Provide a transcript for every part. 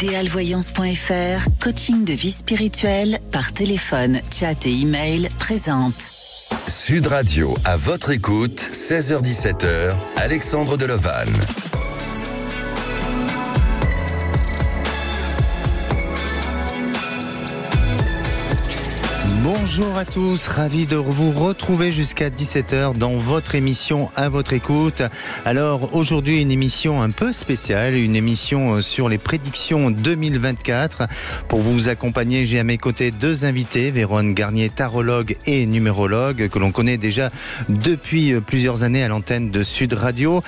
Idealvoyance.fr, coaching de vie spirituelle par téléphone, chat et email présente. Sud Radio, à votre écoute, 16h-17h, Alexandre Delevanne. Bonjour à tous, ravi de vous retrouver jusqu'à 17h dans votre émission À votre écoute. Alors aujourd'hui une émission un peu spéciale, une émission sur les prédictions 2024. Pour vous accompagner, j'ai à mes côtés deux invités, Vérone Garnier, tarologue et numérologue, que l'on connaît déjà depuis plusieurs années à l'antenne de Sud Radio.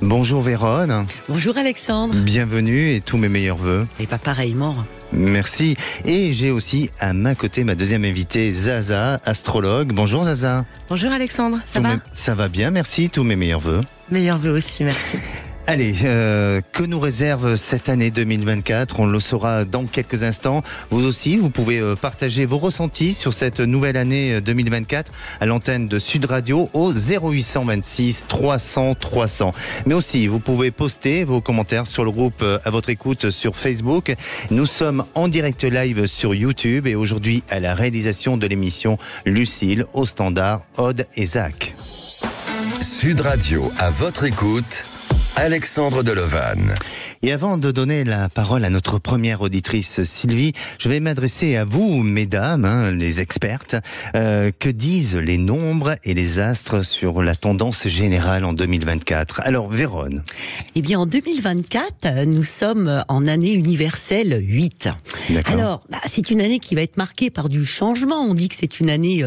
Bonjour Vérone. Bonjour Alexandre. Bienvenue et tous mes meilleurs vœux. Et pas pareillement. Merci. Et j'ai aussi à ma côté ma deuxième invitée, Zaza, astrologue. Bonjour Zaza. Bonjour Alexandre, ça va ? Ça va bien, merci. Tous mes meilleurs vœux. Meilleurs vœux aussi, merci. Allez, que nous réserve cette année 2024 ? On le saura dans quelques instants. Vous aussi, vous pouvez partager vos ressentis sur cette nouvelle année 2024 à l'antenne de Sud Radio au 0826 300 300. Mais aussi, vous pouvez poster vos commentaires sur le groupe À votre écoute sur Facebook. Nous sommes en direct live sur YouTube et aujourd'hui à la réalisation de l'émission Lucille, au standard, Aude et Zach. Sud Radio, à votre écoute, Alexandre Delevanne. Et avant de donner la parole à notre première auditrice Sylvie, je vais m'adresser à vous, mesdames, les expertes. Que disent les nombres et les astres sur la tendance générale en 2024 ? Alors, Vérone. Eh bien, en 2024, nous sommes en année universelle 8. D'accord. Alors, c'est une année qui va être marquée par du changement. On dit que c'est une année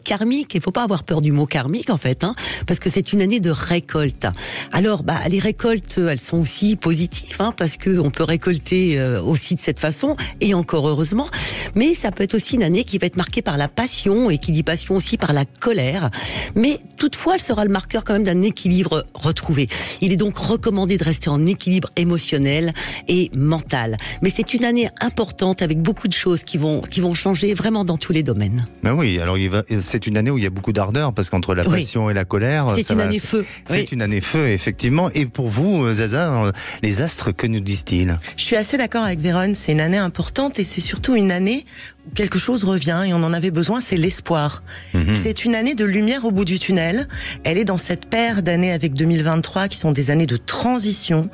karmique. Il ne faut pas avoir peur du mot karmique, en fait, parce que c'est une année de récolte. Alors, les récoltes, elles sont aussi positives. Parce qu'on peut récolter aussi de cette façon, et encore heureusement. Mais ça peut être aussi une année qui va être marquée par la passion, et qui dit passion aussi par la colère. Mais toutefois, elle sera le marqueur quand même d'un équilibre retrouvé. Il est donc recommandé de rester en équilibre émotionnel et mental. Mais c'est une année importante avec beaucoup de choses qui vont changer vraiment dans tous les domaines. Ben oui, alors c'est une année où il y a beaucoup d'ardeur, parce qu'entre la passion et la colère... C'est une année feu. C'est une année feu, effectivement. Et pour vous, Zaza, les astres, que nous disent-ils ? Je suis assez d'accord avec Vérone, c'est une année importante et c'est surtout une année où quelque chose revient et on en avait besoin, c'est l'espoir. C'est une année de lumière au bout du tunnel. Elle est dans cette paire d'années avec 2023 qui sont des années de transition.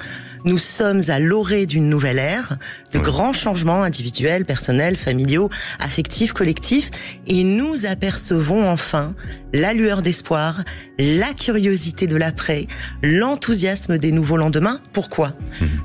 Nous sommes à l'orée d'une nouvelle ère, de grands changements individuels, personnels, familiaux, affectifs, collectifs, et nous apercevons enfin la lueur d'espoir, la curiosité de l'après, l'enthousiasme des nouveaux lendemains. Pourquoi ?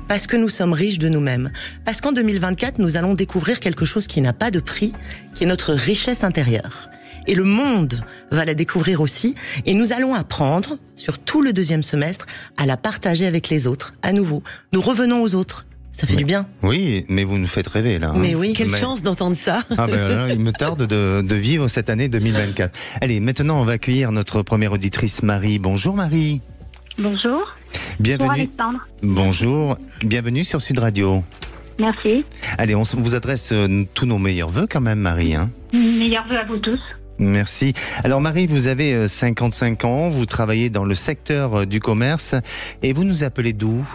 Parce que nous sommes riches de nous-mêmes. Parce qu'en 2024, nous allons découvrir quelque chose qui n'a pas de prix, qui est notre richesse intérieure. Et le monde va la découvrir aussi. Et nous allons apprendre, sur tout le deuxième semestre, à la partager avec les autres. À nouveau, nous revenons aux autres. Ça fait du bien. Oui, mais vous nous faites rêver, là. Mais oui, quelle chance d'entendre ça. Là, il me tarde de vivre cette année 2024. Allez, maintenant, on va accueillir notre première auditrice, Marie. Bonjour, Marie. Bonjour. Bienvenue. Bonjour, Alexandre. Bonjour. Bienvenue sur Sud Radio. Merci. Allez, on vous adresse tous nos meilleurs vœux quand même, Marie. Meilleurs vœux à vous tous. Merci. Alors Marie, vous avez 55 ans, vous travaillez dans le secteur du commerce et vous nous appelez d'où ?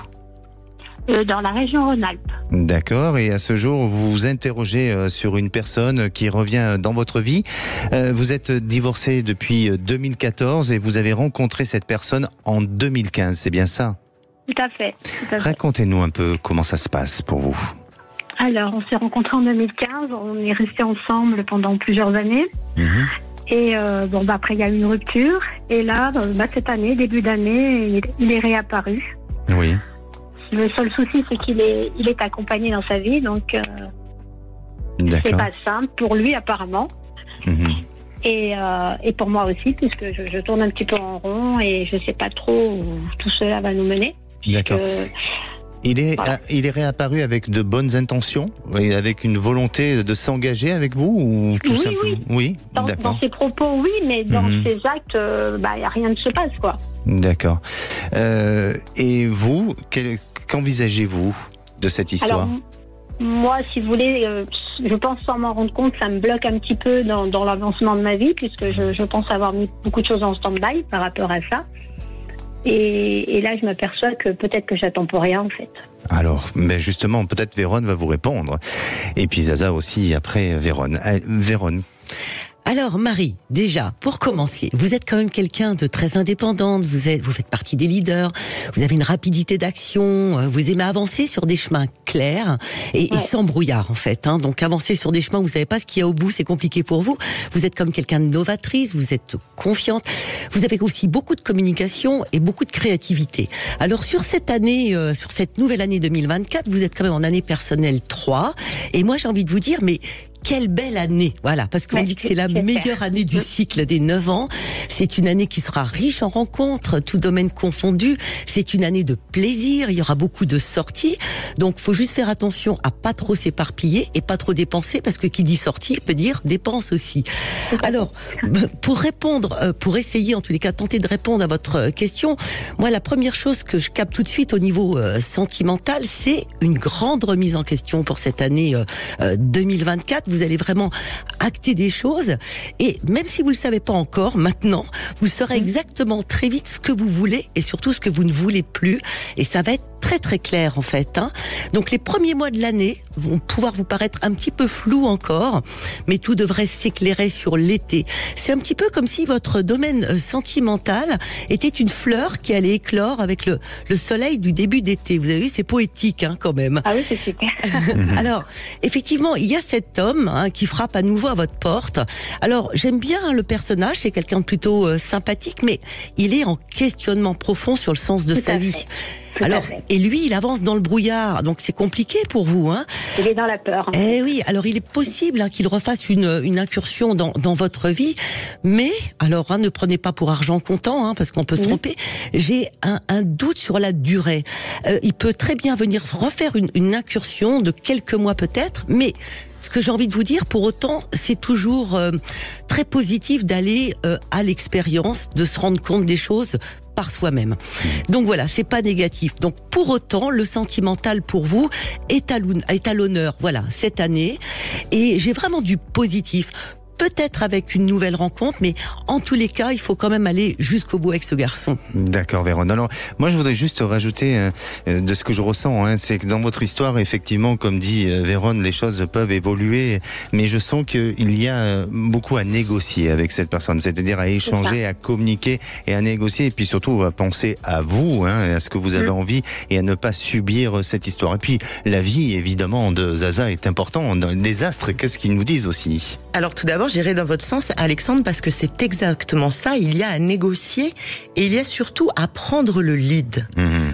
Dans la région Rhône-Alpes. D'accord, et à ce jour, vous vous interrogez sur une personne qui revient dans votre vie. Vous êtes divorcé depuis 2014 et vous avez rencontré cette personne en 2015, c'est bien ça ? Tout à fait. Racontez-nous un peu comment ça se passe pour vous. Alors, on s'est rencontrés en 2015, on est restés ensemble pendant plusieurs années. Et après, il y a eu une rupture. Et là, cette année, début d'année, il est réapparu. Oui. Le seul souci, c'est qu'il est accompagné dans sa vie, donc c'est pas simple pour lui apparemment. Et pour moi aussi, puisque je tourne un petit peu en rond et je sais pas trop où tout cela va nous mener. D'accord. Il est réapparu avec de bonnes intentions, avec une volonté de s'engager avec vous ou tout simplement. Oui. Dans ses propos, oui, mais dans ses actes, rien ne se passe, quoi. D'accord. Et vous, qu'envisagez-vous de cette histoire ? Alors, moi, si vous voulez, je pense sans m'en rendre compte, ça me bloque un petit peu dans l'avancement de ma vie, puisque je pense avoir mis beaucoup de choses en stand-by par rapport à ça. Et là, je m'aperçois que peut-être que j'attends pour rien, en fait. Alors, ben justement, peut-être Vérone va vous répondre. Et puis Zaza aussi, après Vérone. Vérone. Alors Marie, déjà, pour commencer, vous êtes quand même quelqu'un de très indépendante, vous faites partie des leaders, vous avez une rapidité d'action, vous aimez avancer sur des chemins clairs et sans brouillard en fait. Donc avancer sur des chemins où vous ne savez pas ce qu'il y a au bout, c'est compliqué pour vous. Vous êtes comme quelqu'un de novatrice, vous êtes confiante, vous avez aussi beaucoup de communication et beaucoup de créativité. Alors sur cette année, sur cette nouvelle année 2024, vous êtes quand même en année personnelle 3 et moi j'ai envie de vous dire, mais quelle belle année, voilà, parce qu'on dit que c'est la meilleure année du cycle des 9 ans. C'est une année qui sera riche en rencontres, tout domaine confondu. C'est une année de plaisir, il y aura beaucoup de sorties. Donc, faut juste faire attention à pas trop s'éparpiller et pas trop dépenser, parce que qui dit sortie peut dire dépense aussi. Alors, pour répondre, pour essayer en tous les cas, tenter de répondre à votre question, moi, la première chose que je capte tout de suite au niveau sentimental, c'est une grande remise en question pour cette année 2024. Vous allez vraiment acter des choses et même si vous ne le savez pas encore, maintenant, vous saurez exactement très vite ce que vous voulez et surtout ce que vous ne voulez plus et ça va être très très clair en fait. Donc les premiers mois de l'année vont pouvoir vous paraître un petit peu flous encore, mais tout devrait s'éclairer sur l'été. C'est un petit peu comme si votre domaine sentimental était une fleur qui allait éclore avec le soleil du début d'été. Vous avez vu, c'est poétique quand même. Ah oui, c'est super. Alors, effectivement, il y a cet homme qui frappe à nouveau à votre porte. Alors, j'aime bien le personnage, c'est quelqu'un de plutôt sympathique, mais il est en questionnement profond sur le sens de sa vie. Alors, et lui, il avance dans le brouillard, donc c'est compliqué pour vous. Il est dans la peur. Eh oui, alors il est possible qu'il refasse une incursion dans votre vie, mais alors ne prenez pas pour argent comptant, parce qu'on peut se tromper. J'ai un doute sur la durée. Il peut très bien venir refaire une incursion de quelques mois peut-être, mais ce que j'ai envie de vous dire, pour autant, c'est toujours très positif d'aller à l'expérience, de se rendre compte des choses par soi-même. Donc voilà, c'est pas négatif. Donc pour autant, le sentimental pour vous est à l'honneur, voilà, cette année. Et j'ai vraiment du positif. Peut-être avec une nouvelle rencontre, mais en tous les cas, il faut quand même aller jusqu'au bout avec ce garçon. D'accord, Vérone. Alors, moi, je voudrais juste rajouter de ce que je ressens, c'est que dans votre histoire, effectivement, comme dit Vérone, les choses peuvent évoluer, mais je sens qu'il y a beaucoup à négocier avec cette personne, c'est-à-dire à échanger, à communiquer et à négocier, et puis surtout à penser à vous, à ce que vous avez envie, et à ne pas subir cette histoire. Et puis, la vie, évidemment, de Zaza est importante. Les astres, qu'est-ce qu'ils nous disent aussi ? Alors, tout d'abord, j'irai dans votre sens, Alexandre, parce que c'est exactement ça. Il y a à négocier et il y a surtout à prendre le lead.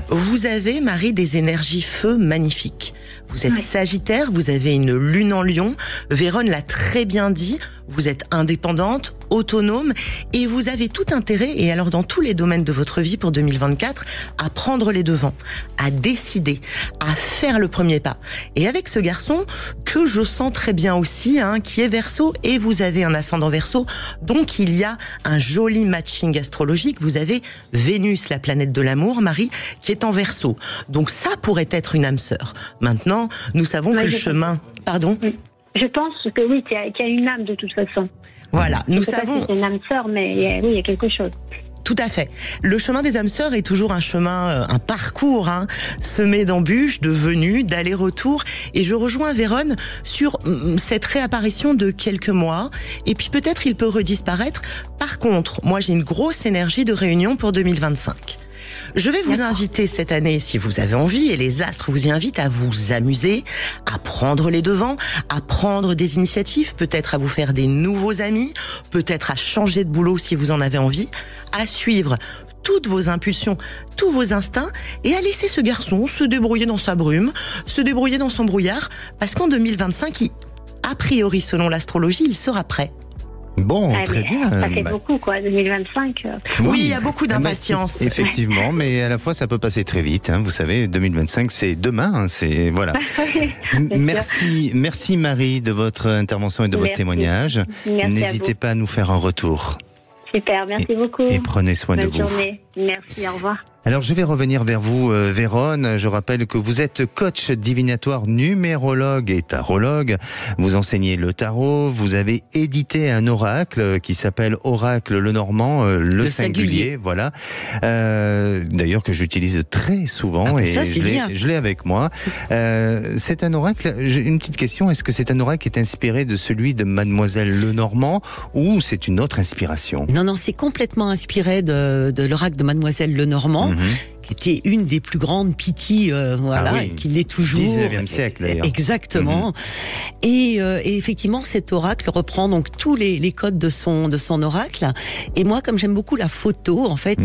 Vous avez, Marie, des énergies feu magnifiques. Vous êtes Sagittaire, vous avez une lune en Lion. Vérone l'a très bien dit. Vous êtes indépendante, autonome et vous avez tout intérêt, et alors dans tous les domaines de votre vie pour 2024, à prendre les devants, à décider, à faire le premier pas. Et avec ce garçon, que je sens très bien aussi, qui est Verseau, et vous avez un ascendant Verseau, donc il y a un joli matching astrologique. Vous avez Vénus, la planète de l'amour, Marie, qui est en Verseau. Donc ça pourrait être une âme sœur. Maintenant, nous savons que le chemin... Pardon ? Je pense que oui, qu'il y a une âme de toute façon. Voilà, nous savons... C'est une âme sœur, mais oui, il y a quelque chose. Tout à fait. Le chemin des âmes sœurs est toujours un chemin, un parcours, semé d'embûches, de venues, d'allers-retours. Et je rejoins Vérone sur cette réapparition de quelques mois. Et puis peut-être il peut redisparaître. Par contre, moi j'ai une grosse énergie de réunion pour 2025. Je vais vous inviter cette année, si vous avez envie, et les astres vous y invitent à vous amuser, à prendre les devants, à prendre des initiatives, peut-être à vous faire des nouveaux amis, peut-être à changer de boulot si vous en avez envie, à suivre toutes vos impulsions, tous vos instincts, et à laisser ce garçon se débrouiller dans sa brume, se débrouiller dans son brouillard, parce qu'en 2025, a priori, selon l'astrologie, il sera prêt. Bon, très bien. Ça fait beaucoup, 2025. Oui, il y a beaucoup d'impatience. Effectivement, mais à la fois, ça peut passer très vite. Vous savez, 2025, c'est demain. C'est voilà. Merci Marie de votre intervention et de votre témoignage. N'hésitez pas à nous faire un retour. Super, merci beaucoup. Et prenez soin de vous. Bonne journée. Merci, au revoir. Alors je vais revenir vers vous, Vérone. Je rappelle que vous êtes coach divinatoire, numérologue et tarologue. Vous enseignez le tarot. Vous avez édité un oracle qui s'appelle Oracle Lenormand, le singulier. Voilà. D'ailleurs que j'utilise très souvent et ça, je l'ai avec moi. C'est un oracle. Une petite question. Est-ce que c'est un oracle qui est inspiré de celui de Mademoiselle Lenormand ou c'est une autre inspiration? Non, c'est complètement inspiré de l'oracle de Mademoiselle Lenormand. Qui était une des plus grandes Piti, et qui l'est toujours. 19e siècle d'ailleurs. Exactement. Et effectivement, cet oracle reprend donc tous les codes de son oracle. Et moi, comme j'aime beaucoup la photo, en fait,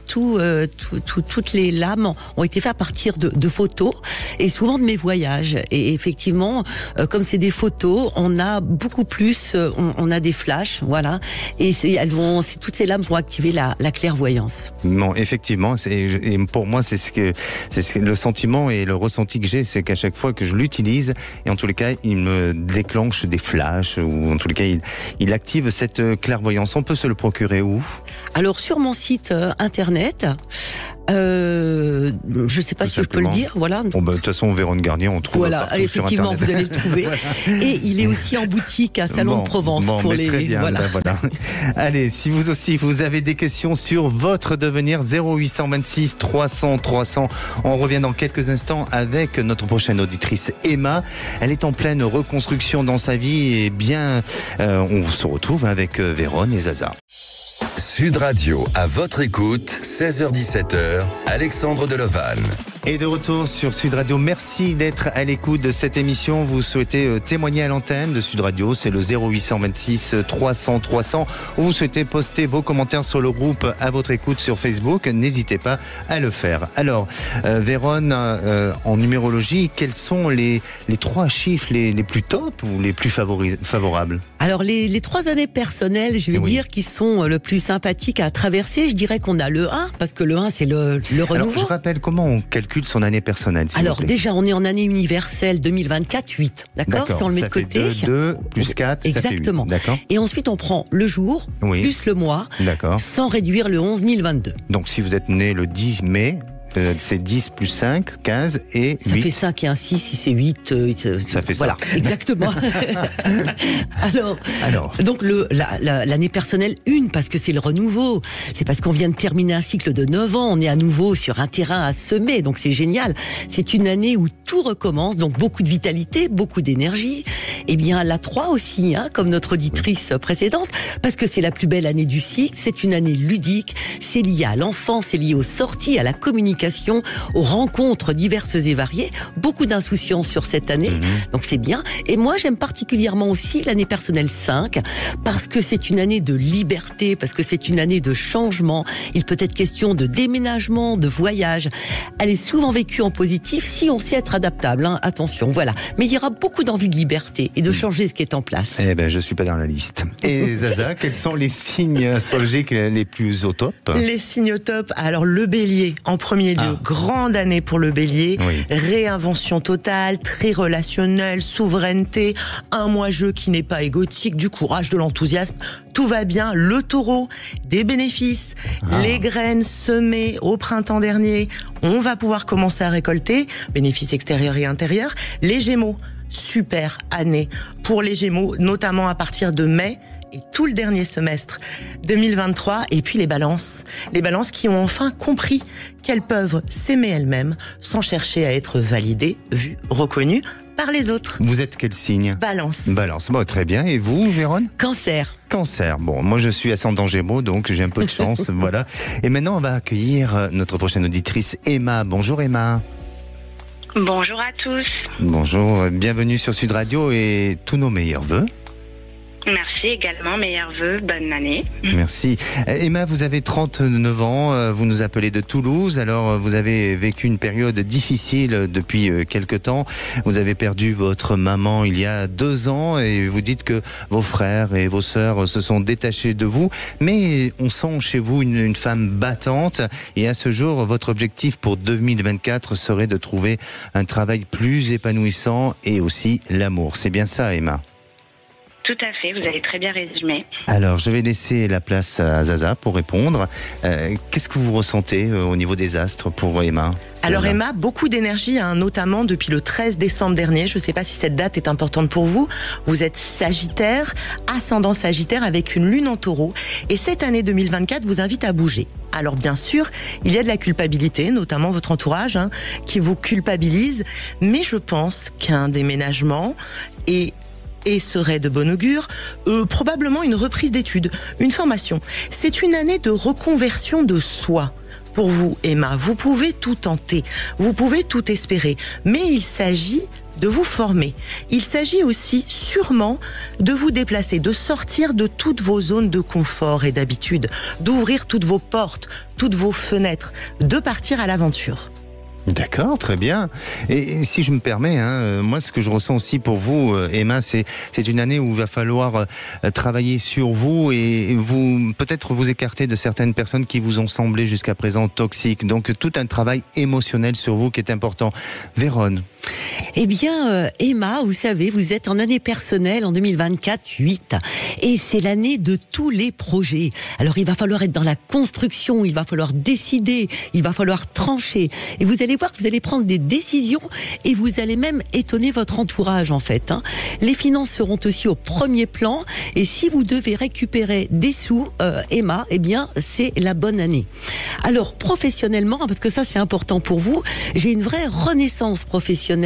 toutes les lames ont été faites à partir de photos et souvent de mes voyages. Et effectivement, comme c'est des photos, on a beaucoup plus, on a des flashs, voilà. Et toutes ces lames vont activer la clairvoyance. Non, effectivement, et pour moi, c'est le sentiment et le ressenti que j'ai, c'est qu'à chaque fois que je l'utilise, et en tous les cas, il me déclenche des flashs, ou en tous les cas, il active cette clairvoyance. On peut se le procurer où? Alors, sur mon site internet, je ne sais pas si je peux le dire, voilà. Bon, de toute façon, Vérone Garnier, on trouve partout effectivement, sur Internet. vous allez le trouver. Et il est aussi en boutique à Salon de Provence pour les. Très bien, voilà. Allez, si vous aussi vous avez des questions sur votre devenir, 0826 300 300. On revient dans quelques instants avec notre prochaine auditrice Emma. Elle est en pleine reconstruction dans sa vie et bien, on se retrouve avec Vérone et Zaza. Sud Radio, à votre écoute, 16h-17h, Alexandre Delovan. Et de retour sur Sud Radio, merci d'être à l'écoute de cette émission. Vous souhaitez témoigner à l'antenne de Sud Radio, c'est le 0826 300 300. Ou vous souhaitez poster vos commentaires sur le groupe à votre écoute sur Facebook, n'hésitez pas à le faire. Alors, Vérone, en numérologie, quels sont les 3 chiffres les plus top ou les plus favorables? Alors, les 3 années personnelles, je vais dire, qui sont le plus sympathiques à traverser, je dirais qu'on a le 1, parce que le 1, c'est le renouveau. Alors, je rappelle comment on calcule son année personnelle. Alors déjà, on est en année universelle 2024, 8. D'accord. Si on le met de côté. 2 plus 4, exactement. Ça fait 8. D'accord. Et ensuite, on prend le jour, plus le mois, sans réduire le 11 ni le 22. Donc si vous êtes né le 10 mai, c'est 10 plus 5, 15 et 8. Ça fait 5 et un 6, si c'est 8. Ça fait ça. Voilà, exactement. Alors, donc l'année personnelle 1, parce que c'est le renouveau. C'est parce qu'on vient de terminer un cycle de 9 ans. On est à nouveau sur un terrain à semer, donc c'est génial. C'est une année où tout recommence, donc beaucoup de vitalité, beaucoup d'énergie. Et bien la 3 aussi, comme notre auditrice précédente, parce que c'est la plus belle année du cycle. C'est une année ludique. C'est lié à l'enfant, c'est lié aux sorties, à la communication, aux rencontres diverses et variées, beaucoup d'insouciance sur cette année, donc c'est bien. Et moi j'aime particulièrement aussi l'année personnelle 5, parce que c'est une année de liberté, parce que c'est une année de changement. Il peut être question de déménagement, de voyage. Elle est souvent vécue en positif si on sait être adaptable, attention, voilà. Mais il y aura beaucoup d'envie de liberté et de changer ce qui est en place. Eh ben, je suis pas dans la liste. Et Zaza, quels sont les signes astrologiques les plus au top? Les signes au top, alors le Bélier en premier lieu, grande année pour le Bélier, réinvention totale, très relationnelle, souveraineté, un moi-je qui n'est pas égotique, du courage, de l'enthousiasme, tout va bien. Le Taureau, des bénéfices, les graines semées au printemps dernier, on va pouvoir commencer à récolter, bénéfices extérieurs et intérieurs. Les Gémeaux, super année pour les Gémeaux, notamment à partir de mai et tout le dernier semestre 2023. Et puis les balances qui ont enfin compris qu'elles peuvent s'aimer elles-mêmes sans chercher à être validées, vues, reconnues par les autres. Vous êtes quel signe? Balance. Bon, très bien. Et vous, Vérone? Cancer. Bon, moi je suis ascendant Gémeaux, donc j'ai un peu de chance, voilà. Et maintenant, on va accueillir notre prochaine auditrice, Emma. Bonjour Emma. Bonjour à tous. Bonjour, bienvenue sur Sud Radio et tous nos meilleurs vœux. Merci également, meilleurs vœux, bonne année. Merci. Emma, vous avez 39 ans, vous nous appelez de Toulouse, alors vous avez vécu une période difficile depuis quelque temps. Vous avez perdu votre maman il y a 2 ans et vous dites que vos frères et vos sœurs se sont détachés de vous, mais on sent chez vous une femme battante et à ce jour, votre objectif pour 2024 serait de trouver un travail plus épanouissant et aussi l'amour. C'est bien ça, Emma? Tout à fait, vous avez très bien résumé. Alors, je vais laisser la place à Zaza pour répondre. Qu'est-ce que vous ressentez au niveau des astres pour Emma ? Alors Emma, beaucoup d'énergie, notamment depuis le 13 décembre dernier. Je ne sais pas si cette date est importante pour vous. Vous êtes Sagittaire, ascendant Sagittaire avec une lune en Taureau. Et cette année 2024 vous invite à bouger. Alors bien sûr, il y a de la culpabilité, notamment votre entourage, qui vous culpabilise. Mais je pense qu'un déménagement et serait de bon augure, probablement une reprise d'études, une formation. C'est une année de reconversion de soi. Pour vous, Emma, vous pouvez tout tenter, vous pouvez tout espérer, mais il s'agit de vous former. Il s'agit aussi sûrement de vous déplacer, de sortir de toutes vos zones de confort et d'habitude, d'ouvrir toutes vos portes, toutes vos fenêtres, de partir à l'aventure. D'accord, très bien. Et si je me permets, moi ce que je ressens aussi pour vous, Emma, c'est une année où il va falloir travailler sur vous et vous peut-être vous écarter de certaines personnes qui vous ont semblé jusqu'à présent toxiques. Donc tout un travail émotionnel sur vous qui est important. Vérone. Eh bien, Emma, vous savez, vous êtes en année personnelle en 2024-8 et c'est l'année de tous les projets. Alors, il va falloir être dans la construction, il va falloir décider, il va falloir trancher. Et vous allez voir que vous allez prendre des décisions et vous allez même étonner votre entourage, en fait. Les finances seront aussi au premier plan et si vous devez récupérer des sous, Emma, eh bien, c'est la bonne année. Alors, professionnellement, parce que ça, c'est important pour vous, j'ai une vraie renaissance professionnelle.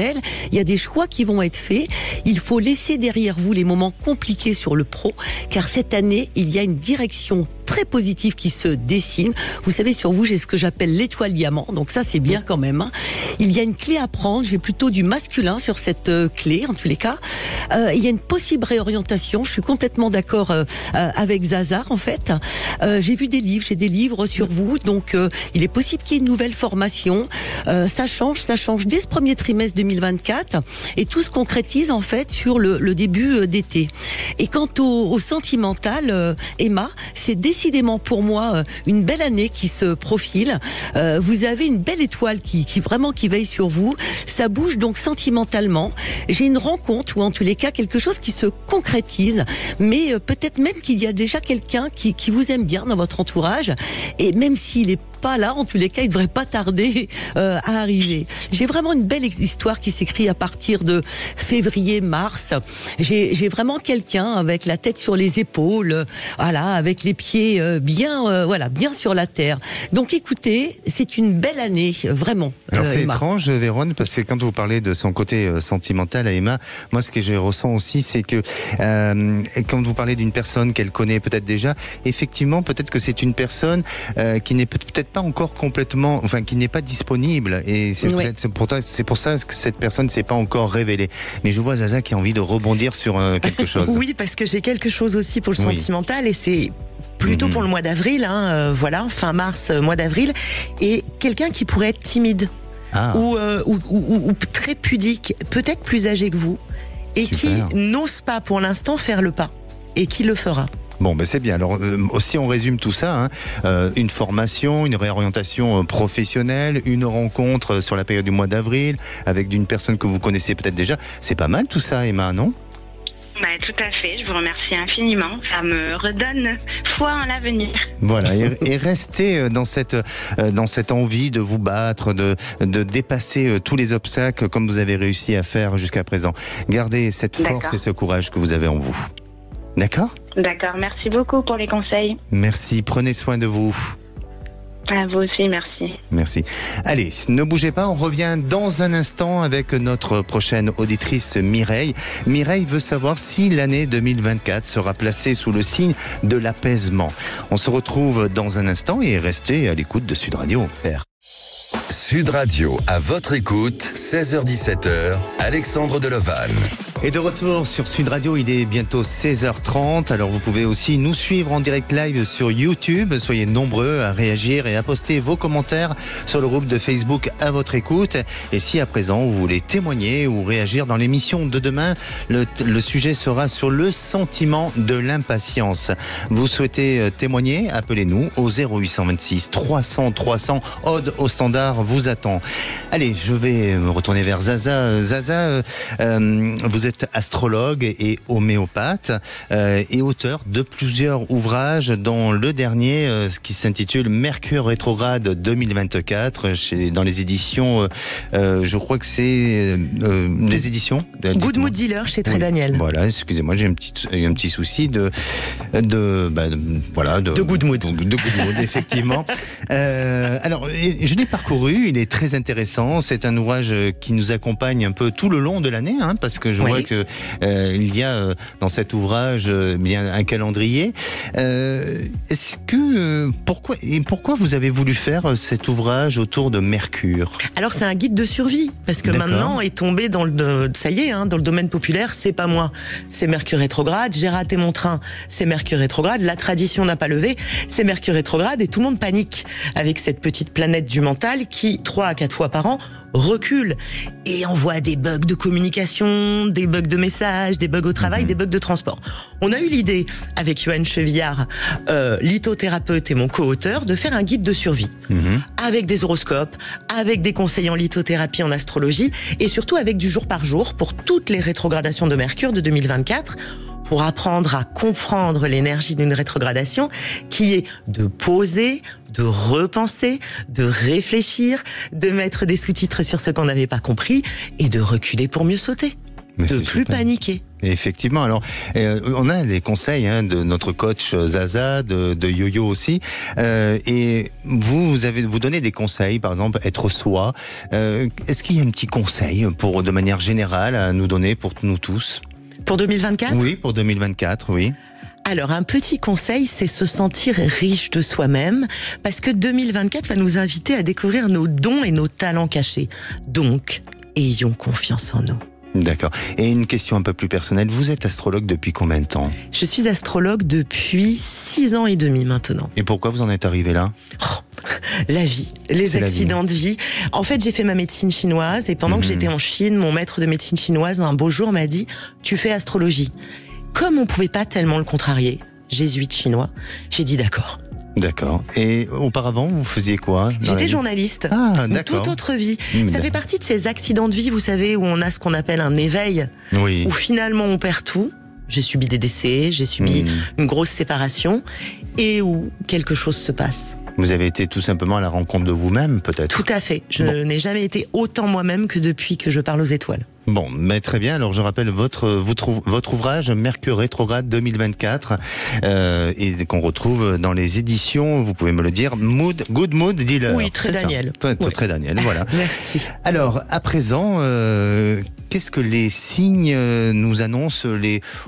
Il y a des choix qui vont être faits. Il faut laisser derrière vous les moments compliqués sur le pro, car cette année, il y a une direction très positive qui se dessine. Vous savez, sur vous, j'ai ce que j'appelle l'étoile diamant, donc ça, c'est bien quand même. Il y a une clé à prendre, j'ai plutôt du masculin sur cette clé, en tous les cas. Il y a une possible réorientation, je suis complètement d'accord avec Zaza, en fait. J'ai vu des livres sur vous, donc il est possible qu'il y ait une nouvelle formation. Ça change dès ce premier trimestre 2024 et tout se concrétise en fait sur le début d'été. Et quant au sentimental, Emma, c'est décidément pour moi une belle année qui se profile. Vous avez une belle étoile qui veille sur vous. Ça bouge donc sentimentalement. J'ai une rencontre ou en tous les cas quelque chose qui se concrétise, mais peut-être même qu'il y a déjà quelqu'un qui vous aime bien dans votre entourage et même s'il est pas là, en tous les cas, il ne devrait pas tarder à arriver. J'ai vraiment une belle histoire qui s'écrit à partir de février-mars. J'ai vraiment quelqu'un avec la tête sur les épaules, voilà, avec les pieds bien sur la terre. Donc écoutez, c'est une belle année, vraiment. Alors c'est Emma. étrange, Vérone, parce que quand vous parlez de son côté sentimental à Emma, moi ce que je ressens aussi, c'est que quand vous parlez d'une personne qu'elle connaît peut-être déjà, effectivement, peut-être que c'est une personne qui n'est peut-être pas encore complètement, enfin qui n'est pas disponible et c'est pour ça que cette personne ne s'est pas encore révélée. Mais je vois Zaza qui a envie de rebondir sur quelque chose. Oui, parce que j'ai quelque chose aussi pour le sentimental et c'est plutôt pour le mois d'avril, voilà, fin mars, mois d'avril, et quelqu'un qui pourrait être timide ou très pudique, peut-être plus âgé que vous et Super. qui n'ose pas pour l'instant faire le pas et qui le fera. Bon, ben c'est bien. Alors, si on résume tout ça, une formation, une réorientation professionnelle, une rencontre sur la période du mois d'avril avec une personne que vous connaissez peut-être déjà, c'est pas mal tout ça, Emma, non ? Tout à fait, je vous remercie infiniment. Ça me redonne foi en l'avenir. Voilà, et restez dans cette envie de vous battre, de dépasser tous les obstacles comme vous avez réussi à faire jusqu'à présent. Gardez cette force et ce courage que vous avez en vous. D'accord ? D'accord, merci beaucoup pour les conseils. Merci, prenez soin de vous. À vous aussi, merci. Merci. Allez, ne bougez pas, on revient dans un instant avec notre prochaine auditrice Mireille. Mireille veut savoir si l'année 2024 sera placée sous le signe de l'apaisement. On se retrouve dans un instant et restez à l'écoute de Sud Radio. Sud Radio, à votre écoute, 16h-17h, Alexandre Delovan. Et de retour sur Sud Radio, il est bientôt 16h30. Alors vous pouvez aussi nous suivre en direct live sur YouTube. Soyez nombreux à réagir et à poster vos commentaires sur le groupe de Facebook à votre écoute. Et si à présent vous voulez témoigner ou réagir dans l'émission de demain, le sujet sera sur le sentiment de l'impatience. Vous souhaitez témoigner? Appelez-nous au 0826 300 300. Aude au standard vous attend. Allez, je vais me retourner vers Zaza. Zaza, vous êtes êtes astrologue et homéopathe et auteur de plusieurs ouvrages, dont le dernier qui s'intitule Mercure rétrograde 2024 dans les éditions, je crois que c'est les éditions Good Mood Dealer chez Très Daniel. Voilà, excusez-moi, j'ai un petit souci de Good Mood. De Good Mood, effectivement. Alors, je l'ai parcouru, il est très intéressant. C'est un ouvrage qui nous accompagne un peu tout le long de l'année, parce que je vois que il y a dans cet ouvrage bien un calendrier. Est-ce que pourquoi vous avez voulu faire cet ouvrage autour de Mercure? Alors c'est un guide de survie, parce que maintenant est tombé dans ça y est, dans le domaine populaire, c'est pas moi, c'est Mercure rétrograde, j'ai raté mon train, c'est Mercure rétrograde, la tradition n'a pas levé, c'est Mercure rétrograde, et tout le monde panique avec cette petite planète du mental qui, 3 à 4 fois par an, recule et envoie des bugs de communication, des bugs de messages, des bugs au travail, des bugs de transport. On a eu l'idée, avec Yoann Chevillard, lithothérapeute et mon co-auteur, de faire un guide de survie, avec des horoscopes, avec des conseils en lithothérapie, en astrologie, et surtout avec du jour par jour pour toutes les rétrogradations de Mercure de 2024, pour apprendre à comprendre l'énergie d'une rétrogradation qui est de poser, de repenser, de réfléchir, de mettre des sous-titres sur ce qu'on n'avait pas compris et de reculer pour mieux sauter. De plus paniquer. Et effectivement, alors on a les conseils de notre coach Zaza, de Yo-Yo aussi, et vous donnez des conseils, par exemple être soi. Est-ce qu'il y a un petit conseil de manière générale à nous donner pour nous tous? Pour 2024 ? Oui, pour 2024, oui. Alors, un petit conseil, c'est se sentir riche de soi-même, parce que 2024 va nous inviter à découvrir nos dons et nos talents cachés. Donc, ayons confiance en nous. D'accord. Et une question un peu plus personnelle, vous êtes astrologue depuis combien de temps? Je suis astrologue depuis 6 ans et demi maintenant. Et pourquoi vous en êtes arrivé là? La vie, les accidents de vie. En fait, j'ai fait ma médecine chinoise et pendant que j'étais en Chine, mon maître de médecine chinoise, un beau jour, m'a dit « Tu fais astrologie ». Comme on pouvait pas tellement le contrarier, jésuite chinois, j'ai dit d'accord. D'accord. Et auparavant, vous faisiez quoi? J'étais journaliste. Ah, d'accord. Toute autre vie. Ça fait partie de ces accidents de vie, vous savez, où on a ce qu'on appelle un éveil, où finalement on perd tout. J'ai subi des décès, j'ai subi une grosse séparation, et où quelque chose se passe. Vous avez été tout simplement à la rencontre de vous-même, peut-être? Tout à fait. Je n'ai jamais été autant moi-même que depuis que je parle aux étoiles. Bon, mais très bien. Alors, je rappelle votre ouvrage Mercure rétrograde 2024 et qu'on retrouve dans les éditions, vous pouvez me le dire, Good Mood Dealer. Oui, Très Daniel. Très Daniel, voilà. Merci. Alors, à présent, qu'est-ce que les signes nous annoncent,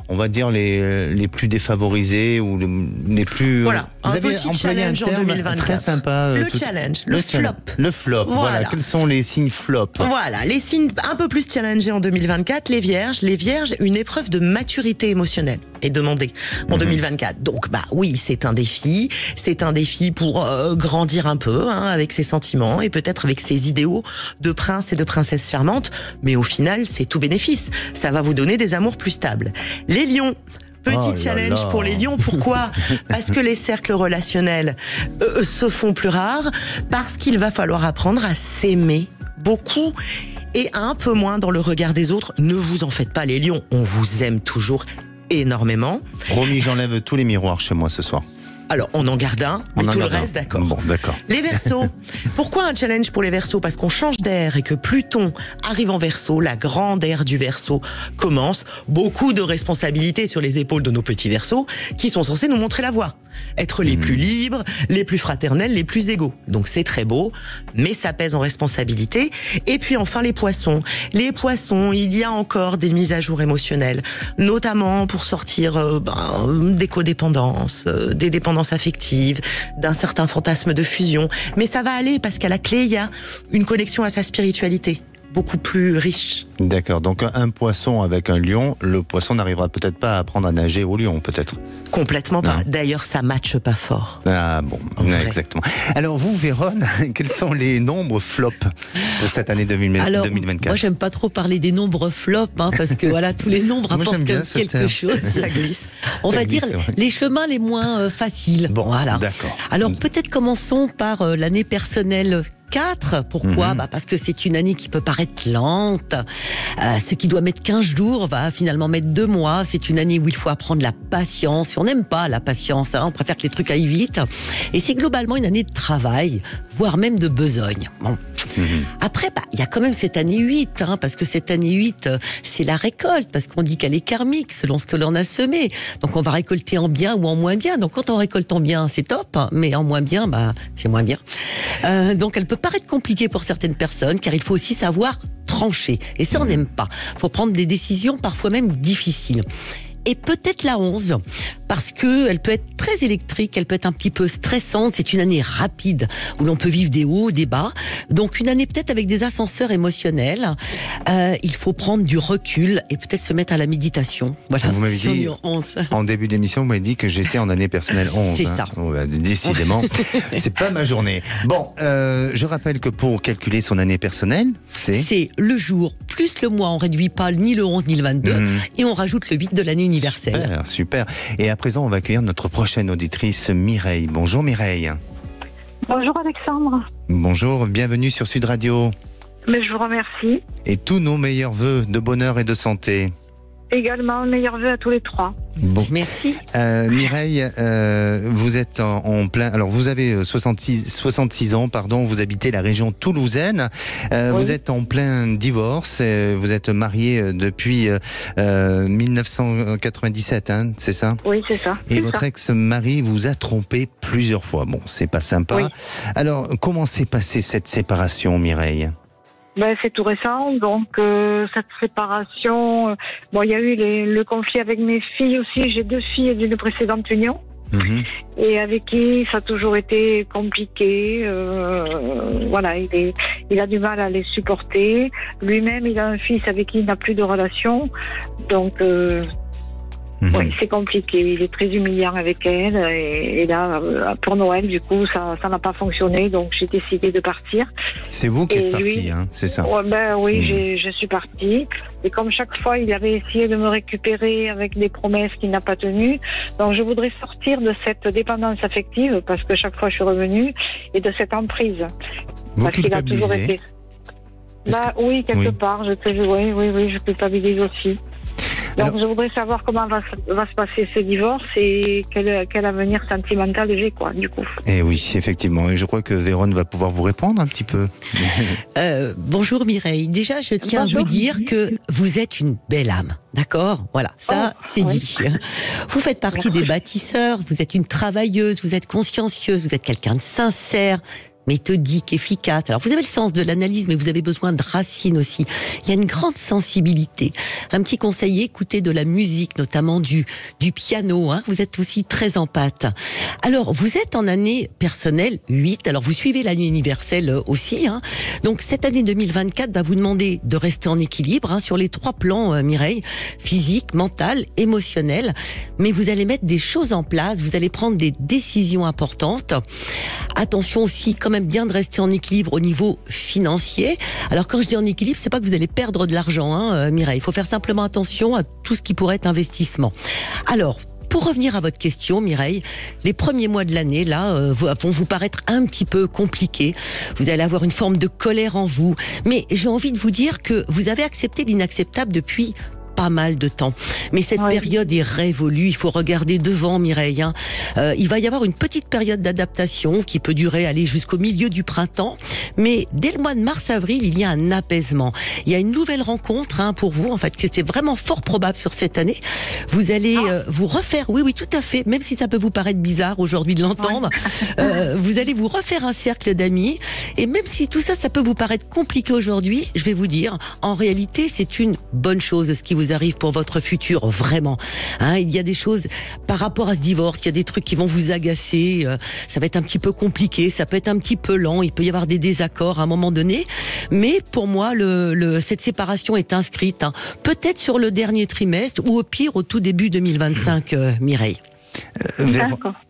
on va dire les plus défavorisés ou les plus... Voilà, un petit challenge en 2024. Très sympa. Le challenge, le flop. Le flop, voilà. Quels sont les signes flop? Voilà, les signes un peu plus challengés en 2024, les vierges, une épreuve de maturité émotionnelle est demandée en 2024. Donc oui, c'est un défi pour grandir un peu avec ses sentiments et peut-être avec ses idéaux de prince et de princesse charmante, mais au final, c'est tout bénéfice. Ça va vous donner des amours plus stables. Les lions, petit challenge pour les lions. Pourquoi? Parce que les cercles relationnels se font plus rares, parce qu'il va falloir apprendre à s'aimer beaucoup et un peu moins dans le regard des autres. Ne vous en faites pas, les lions, on vous aime toujours énormément. Promis, j'enlève tous les miroirs chez moi ce soir. Alors, on en garde un, mais tout le reste, d'accord. Bon, d'accord. Les Verseaux. Pourquoi un challenge pour les Verseaux? Parce qu'on change d'air et que Pluton arrive en Verseau, la grande ère du Verseau commence. Beaucoup de responsabilités sur les épaules de nos petits Verseaux qui sont censés nous montrer la voie. Être les plus libres, les plus fraternels, les plus égaux. Donc c'est très beau, mais ça pèse en responsabilité. Et puis enfin les Poissons. Les Poissons, il y a encore des mises à jour émotionnelles, notamment pour sortir des codépendances, des dépendances affectives, d'un certain fantasme de fusion. Mais ça va aller parce qu'à la clé, il y a une connexion à sa spiritualité, beaucoup plus riche. D'accord, donc un poisson avec un lion, le poisson n'arrivera peut-être pas à apprendre à nager au lion, peut-être? Complètement pas. D'ailleurs, ça matche pas fort. Ah bon, exactement. Alors vous, Vérone, quels sont les nombres flops pour cette année 2024? Alors, moi, j'aime pas trop parler des nombres flops, parce que voilà, tous les nombres apportent quelque chose. Ça glisse. On va dire les chemins les moins faciles. Bon, voilà. D'accord. Alors peut-être commençons par l'année personnelle 2024. Pourquoi ? Parce que c'est une année qui peut paraître lente. Ce qui doit mettre 15 jours va finalement mettre 2 mois. C'est une année où il faut apprendre la patience. Et on n'aime pas la patience, on préfère que les trucs aillent vite. Et c'est globalement une année de travail, voire même de besogne. Bon. Après, il y a quand même cette année 8, parce que cette année 8, c'est la récolte, parce qu'on dit qu'elle est karmique selon ce que l'on a semé. Donc on va récolter en bien ou en moins bien. Donc quand on récolte en bien, c'est top, mais en moins bien, c'est moins bien. Donc elle peut paraître compliquée pour certaines personnes, car il faut aussi savoir trancher. Et ça, on n'aime pas. Il faut prendre des décisions parfois même difficiles. Et peut-être la 11, parce que elle peut être très électrique, elle peut être un petit peu stressante. C'est une année rapide où l'on peut vivre des hauts, des bas. Donc une année peut-être avec des ascenseurs émotionnels. Il faut prendre du recul et peut-être se mettre à la méditation. Voilà. Vous m'avez dit, en début d'émission, vous m'avez dit que j'étais en année personnelle 11. C'est ça. Décidément, c'est pas ma journée. Bon, je rappelle que pour calculer son année personnelle, c'est le jour plus le mois. On réduit pas ni le 11 ni le 22 et on rajoute le 8 de l'année universelle. Super, super. Et à présent, on va accueillir notre prochaine auditrice, Mireille. Bonjour Mireille. Bonjour Alexandre. Bonjour, bienvenue sur Sud Radio. Mais je vous remercie. Et tous nos meilleurs vœux de bonheur et de santé. Également, meilleurs vœux à tous les 3. Bon. Merci. Mireille, vous êtes en plein. Alors, vous avez 66 ans, pardon. Vous habitez la région toulousaine. Oui. Vous êtes en plein divorce. Vous êtes mariée depuis 1997, c'est ça ? Oui, c'est ça. Et votre ex-mari vous a trompé plusieurs fois. Bon, c'est pas sympa. Oui. Alors, comment s'est passée cette séparation, Mireille ? C'est tout récent, donc cette séparation, il y a eu le conflit avec mes filles aussi. J'ai 2 filles d'une précédente union, et avec qui ça a toujours été compliqué. Voilà, il a du mal à les supporter. Lui-même, il a un fils avec qui il n'a plus de relation, donc oui, c'est compliqué. Il est très humiliant avec elle, et là, pour Noël, du coup, ça n'a pas fonctionné, donc j'ai décidé de partir. C'est vous qui êtes partie, c'est ça ? Oui, je suis partie. Et comme chaque fois, il avait essayé de me récupérer avec des promesses qu'il n'a pas tenues. Donc, je voudrais sortir de cette dépendance affective, parce que chaque fois, je suis revenue, et de cette emprise. Vous parce qu'il a toujours été. Oui, quelque part. Oui, je culpabilise aussi. Donc, je voudrais savoir comment va se passer ce divorce et quel avenir sentimental j'ai, du coup. Et oui, effectivement. Et je crois que Vérone va pouvoir vous répondre un petit peu. Bonjour Mireille. Déjà, je tiens à vous dire que vous êtes une belle âme. D'accord ? Voilà, ça, c'est dit. Vous faites partie des bâtisseurs, vous êtes une travailleuse, vous êtes consciencieuse, vous êtes quelqu'un de sincère, méthodique, efficace. Alors, vous avez le sens de l'analyse, mais vous avez besoin de racines aussi. Il y a une grande sensibilité. Un petit conseil, écoutez de la musique, notamment du piano. Vous êtes aussi très en pâte. Alors, vous êtes en année personnelle 8. Alors, vous suivez l'année universelle aussi. Donc, cette année 2024 va vous demander de rester en équilibre sur les 3 plans, Mireille. Physique, mental, émotionnel. Mais vous allez mettre des choses en place. Vous allez prendre des décisions importantes. Attention aussi, quand même bien de rester en équilibre au niveau financier. Alors quand je dis en équilibre, c'est pas que vous allez perdre de l'argent, Mireille. Il faut faire simplement attention à tout ce qui pourrait être investissement. Alors, pour revenir à votre question, Mireille, les premiers mois de l'année, là, vont vous paraître un petit peu compliqués. Vous allez avoir une forme de colère en vous. Mais j'ai envie de vous dire que vous avez accepté l'inacceptable depuis pas mal de temps. Mais cette période est révolue. Il faut regarder devant, Mireille. Il va y avoir une petite période d'adaptation qui peut aller jusqu'au milieu du printemps. Mais dès le mois de mars-avril, il y a un apaisement. Il y a une nouvelle rencontre pour vous, en fait, que c'est vraiment fort probable sur cette année. Vous allez vous refaire, oui, tout à fait, même si ça peut vous paraître bizarre aujourd'hui de l'entendre, vous allez vous refaire un cercle d'amis. Et même si tout ça peut vous paraître compliqué aujourd'hui, je vais vous dire, en réalité, c'est une bonne chose ce qui vous arrive pour votre futur, vraiment. Il y a des choses par rapport à ce divorce, il y a des trucs qui vont vous agacer, ça va être un petit peu compliqué, ça peut être un petit peu lent, il peut y avoir des désaccords à un moment donné, mais pour moi, cette séparation est inscrite, peut-être sur le dernier trimestre ou au pire au tout début 2025, Mireille.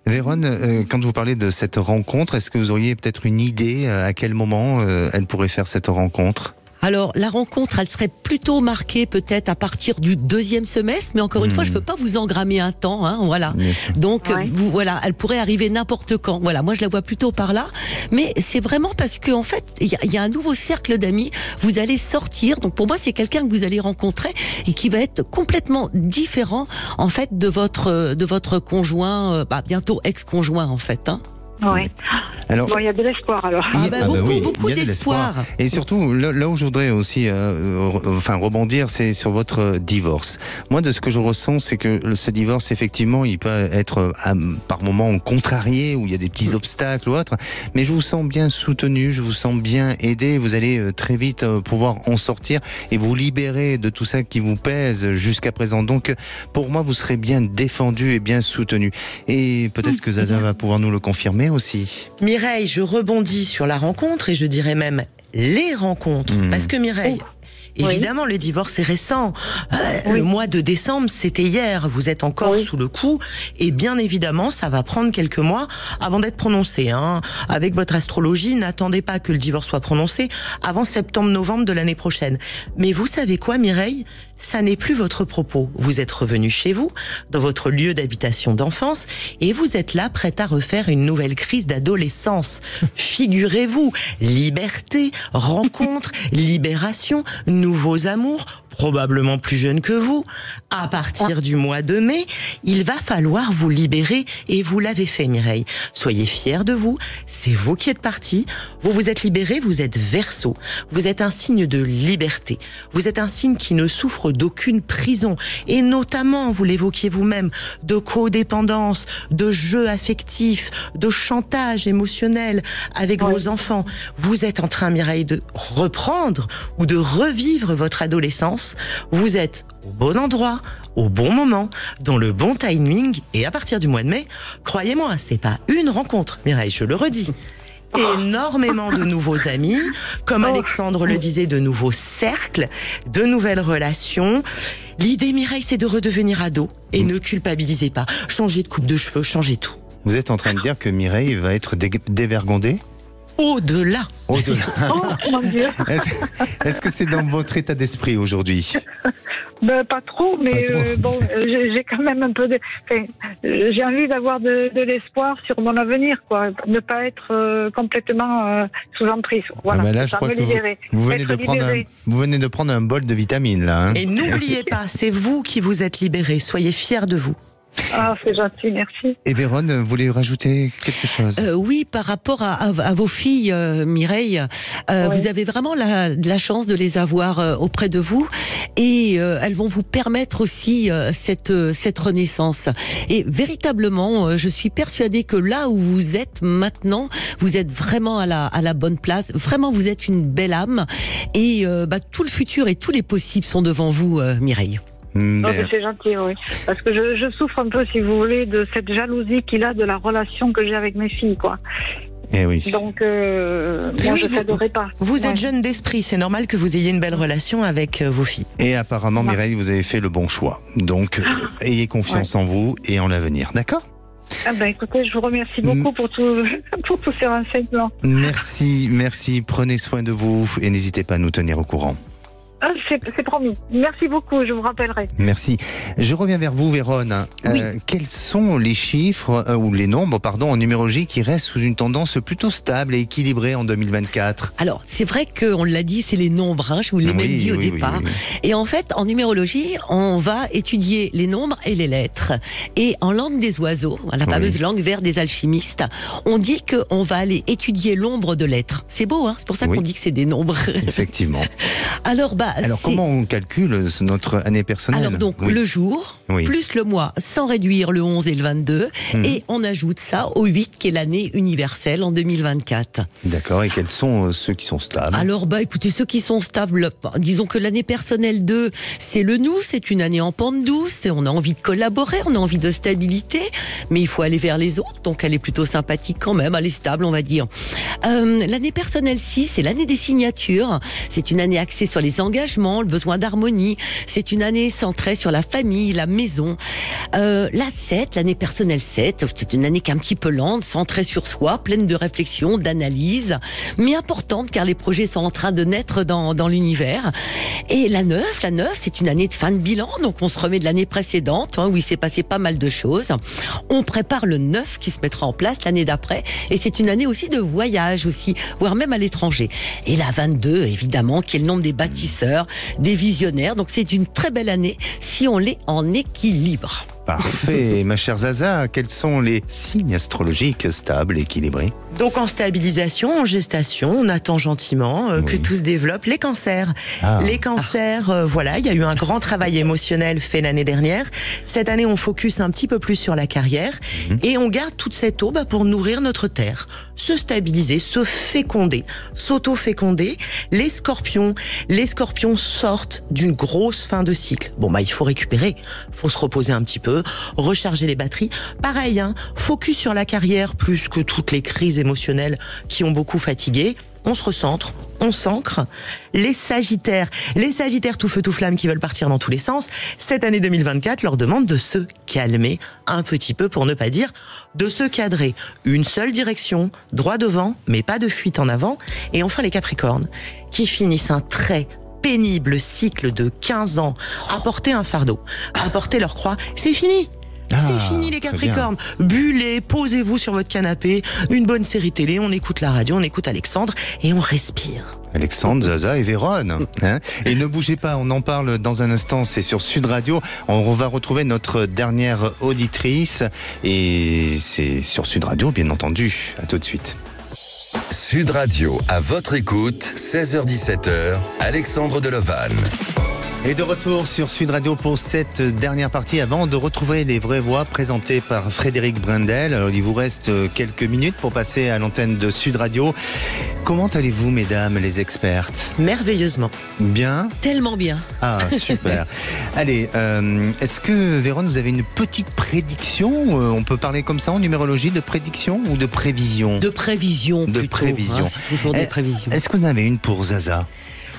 Vérone, quand vous parlez de cette rencontre, est-ce que vous auriez peut-être une idée à quel moment elle pourrait faire cette rencontre ? Alors, la rencontre, elle serait plutôt marquée peut-être à partir du 2e semestre, mais encore une fois, je ne veux pas vous engrammer un temps, hein, voilà. Donc, voilà, elle pourrait arriver n'importe quand. Voilà, moi, je la vois plutôt par là. Mais c'est vraiment parce que, en fait, il y a un nouveau cercle d'amis. Vous allez sortir. Donc, pour moi, c'est quelqu'un que vous allez rencontrer et qui va être complètement différent, en fait, de votre conjoint, bientôt ex-conjoint, en fait, hein. Oui. Alors, il y a de l'espoir alors. Beaucoup d'espoir. Et surtout, là où je voudrais aussi rebondir, c'est sur votre divorce. Moi, de ce que je ressens, c'est que ce divorce, effectivement, il peut être par moments contrarié, où il y a des petits obstacles ou autre, mais je vous sens bien soutenu, je vous sens bien aidé. Vous allez très vite pouvoir en sortir et vous libérer de tout ça qui vous pèse jusqu'à présent. Donc, pour moi, vous serez bien défendu et bien soutenu. Et peut-être que Zaza va pouvoir nous le confirmer aussi. Mireille, je rebondis sur la rencontre et je dirais même les rencontres. Parce que Mireille, évidemment, le divorce est récent. Le mois de décembre, c'était hier. Vous êtes encore sous le coup. Et bien évidemment, ça va prendre quelques mois avant d'être prononcé. Hein. Avec votre astrologie, n'attendez pas que le divorce soit prononcé avant septembre-novembre de l'année prochaine. Mais vous savez quoi, Mireille ? Ça n'est plus votre propos. Vous êtes revenu chez vous, dans votre lieu d'habitation d'enfance, et vous êtes là, prête à refaire une nouvelle crise d'adolescence. Figurez-vous, liberté, rencontre, libération, nouveaux amours, probablement plus jeunes que vous. À partir du mois de mai, il va falloir vous libérer, et vous l'avez fait, Mireille. Soyez fiers de vous, c'est vous qui êtes parti, vous vous êtes libéré, vous êtes Verseau. Vous êtes un signe de liberté. Vous êtes un signe qui ne souffre d'aucune prison, et notamment, vous l'évoquiez vous-même, de codépendance, de jeu affectif, de chantage émotionnel avec vos enfants. Vous êtes en train, Mireille, de reprendre ou de revivre votre adolescence. Vous êtes au bon endroit, au bon moment, dans le bon timing, et à partir du mois de mai, croyez-moi, c'est pas une rencontre, Mireille, je le redis. Énormément de nouveaux amis, comme Alexandre le disait, de nouveaux cercles, de nouvelles relations. L'idée, Mireille, c'est de redevenir ado et ne culpabilisez pas. Changez de coupe de cheveux, changez tout. Vous êtes en train de dire que Mireille va être dévergondée ? Au-delà. Au-delà. Oh mon Dieu. Est-ce que c'est dans votre état d'esprit aujourd'hui ? Pas trop, mais j'ai quand même un peu de... j'ai envie d'avoir de l'espoir sur mon avenir, quoi. Ne pas être complètement sous emprise. Voilà. Là, je crois que vous venez de prendre un bol de vitamines, là. Hein. Et n'oubliez pas, c'est vous qui vous êtes libérés. Soyez fiers de vous. Ah, c'est gentil, merci. Et Vérone, vous voulez rajouter quelque chose ? Oui, par rapport à vos filles, Mireille, vous avez vraiment la chance de les avoir auprès de vous, et elles vont vous permettre aussi cette renaissance. Et véritablement, je suis persuadée que là où vous êtes maintenant, vous êtes vraiment à la bonne place. Vraiment, vous êtes une belle âme, et tout le futur et tous les possibles sont devant vous, Mireille. C'est gentil, oui. Parce que je souffre un peu, si vous voulez, de cette jalousie qu'il a de la relation que j'ai avec mes filles, quoi. Eh oui. Donc, moi, je ne s'adorais pas. Vous êtes jeune d'esprit, c'est normal que vous ayez une belle relation avec vos filles. Et apparemment, Mireille, vous avez fait le bon choix. Donc, ayez confiance en vous et en l'avenir, d'accord ? Écoutez, je vous remercie beaucoup pour tous ces renseignements. Merci. Prenez soin de vous et n'hésitez pas à nous tenir au courant. C'est promis. Merci beaucoup, je vous rappellerai. Merci. Je reviens vers vous, Vérone. Oui. Quels sont les chiffres, ou les nombres, en numérologie qui restent sous une tendance plutôt stable et équilibrée en 2024 ? Alors, c'est vrai qu'on l'a dit, c'est les nombres, hein, je vous l'ai même dit au départ. Oui. Et en fait, en numérologie, on va étudier les nombres et les lettres. Et en langue des oiseaux, la fameuse langue verte des alchimistes, on dit qu'on va aller étudier l'ombre de lettres. C'est beau, hein, c'est pour ça qu'on dit que c'est des nombres. Effectivement. Alors, comment on calcule notre année personnelle ? Alors donc, le jour, plus le mois, sans réduire le 11 et le 22, et on ajoute ça au 8, qui est l'année universelle en 2024. D'accord, et quels sont ceux qui sont stables ? Alors, écoutez, ceux qui sont stables, disons que l'année personnelle 2, c'est le nous, c'est une année en pente douce, et on a envie de collaborer, on a envie de stabilité, mais il faut aller vers les autres, donc elle est plutôt sympathique quand même, elle est stable, on va dire. L'année personnelle 6, c'est l'année des signatures, c'est une année axée sur les engagements, l'engagement, le besoin d'harmonie. C'est une année centrée sur la famille, la maison. La 7, l'année personnelle 7, c'est une année qui est un petit peu lente, centrée sur soi, pleine de réflexion, d'analyse, mais importante car les projets sont en train de naître dans l'univers. Et la 9, c'est une année de fin de bilan, donc on se remet de l'année précédente, où il s'est passé pas mal de choses. On prépare le 9 qui se mettra en place l'année d'après, et c'est une année aussi de voyage aussi, voire même à l'étranger. Et la 22, évidemment, qui est le nombre des bâtisseurs, des visionnaires, donc c'est une très belle année si on l'est en équilibre. Parfait. Ma chère Zaza, quels sont les signes astrologiques stables, équilibrés? Donc en stabilisation, en gestation, on attend gentiment que tout se développe. Les cancers. Les cancers, voilà, il y a eu un grand travail émotionnel fait l'année dernière. Cette année, on focus un petit peu plus sur la carrière et on garde toute cette eau pour nourrir notre terre, se stabiliser, se féconder, s'auto-féconder. Les scorpions sortent d'une grosse fin de cycle. Bon, il faut récupérer, faut se reposer un petit peu, recharger les batteries. Pareil, focus sur la carrière plus que toutes les crises émotionnelles qui ont beaucoup fatigué. On se recentre, on s'ancre. Les sagittaires tout feu tout flamme qui veulent partir dans tous les sens, cette année 2024 leur demande de se calmer un petit peu, pour ne pas dire de se cadrer. Une seule direction, droit devant, mais pas de fuite en avant. Et enfin les capricornes, qui finissent un très pénible cycle de 15 ans à porter un fardeau, à porter leur croix. C'est fini. C'est fini les Capricornes. Bullez, posez-vous sur votre canapé, une bonne série télé, on écoute la radio, on écoute Alexandre et on respire. Alexandre, Zaza et Véronne. Et ne bougez pas, on en parle dans un instant, c'est sur Sud Radio. On va retrouver notre dernière auditrice et c'est sur Sud Radio, bien entendu. À tout de suite. Sud Radio, à votre écoute, 16h-17h, Alexandre Delevanne. Et de retour sur Sud Radio pour cette dernière partie avant de retrouver les vraies voix présentées par Frédéric Brendel. Alors, il vous reste quelques minutes pour passer à l'antenne de Sud Radio. Comment allez-vous, mesdames les expertes? Merveilleusement. Bien? Tellement bien. Ah, super. Allez, est-ce que, Véronne, vous avez une petite prédiction? On peut parler comme ça en numérologie, de prédiction ou de prévision? De prévision. De plutôt, prévision. C'est toujours des prévisions. Est-ce qu'on avait une pour Zaza?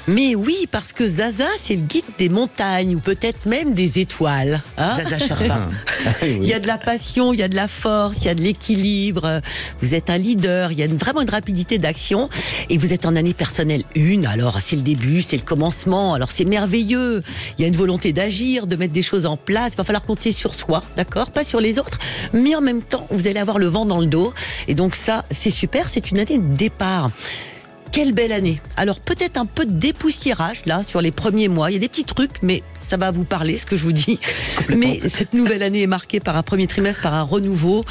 Mais oui, parce que Zaza, c'est le guide des montagnes, ou peut-être même des étoiles. Zaza Sherpa. Il y a de la passion, il y a de la force, il y a de l'équilibre. Vous êtes un leader, il y a vraiment une rapidité d'action. Et vous êtes en année personnelle 1. Alors, c'est le début, c'est le commencement. Alors, c'est merveilleux. Il y a une volonté d'agir, de mettre des choses en place. Il va falloir compter sur soi, d'accord? Pas sur les autres. Mais en même temps, vous allez avoir le vent dans le dos. Et donc ça, c'est super. C'est une année de départ. Quelle belle année. Alors peut-être un peu de dépoussiérage là sur les premiers mois. Il y a des petits trucs, mais ça va vous parler ce que je vous dis. Mais cette nouvelle année est marquée par un premier trimestre, par un renouveau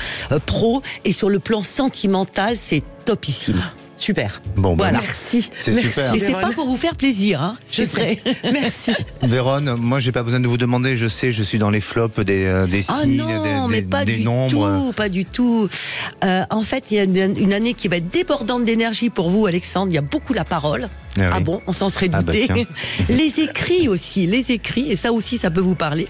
pro. Et sur le plan sentimental, c'est topissime. Super. Bon, voilà. Merci. C'est super. Et c'est pas pour vous faire plaisir, Je sais. Merci. Véronne, moi j'ai pas besoin de vous demander, je sais, je suis dans les flops des signes, non, mais pas des du nombres. Tout, pas du tout. En fait, il y a une année qui va être débordante d'énergie pour vous, Alexandre. Il y a beaucoup la parole. Ah bon, on s'en serait douté. Les écrits aussi, et ça aussi, ça peut vous parler.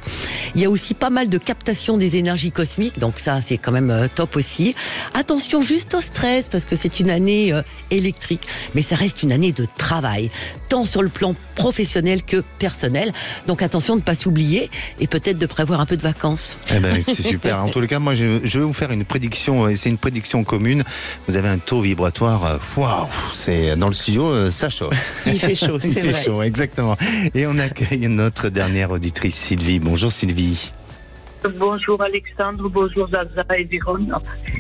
Il y a aussi pas mal de captation des énergies cosmiques, donc ça, c'est quand même top aussi. Attention juste au stress, parce que c'est une année électrique, mais ça reste une année de travail, tant sur le plan professionnel que personnel. Donc attention de ne pas s'oublier, et peut-être de prévoir un peu de vacances. Eh ben, c'est super. En tout cas, moi, je vais vous faire une prédiction, et c'est une prédiction commune. Vous avez un taux vibratoire, waouh, c'est dans le studio, ça chauffe. Il fait chaud, c'est vrai. Il fait chaud, exactement. Et on accueille notre dernière auditrice, Sylvie. Bonjour Sylvie. Bonjour Alexandre, bonjour Zaza et Véronne.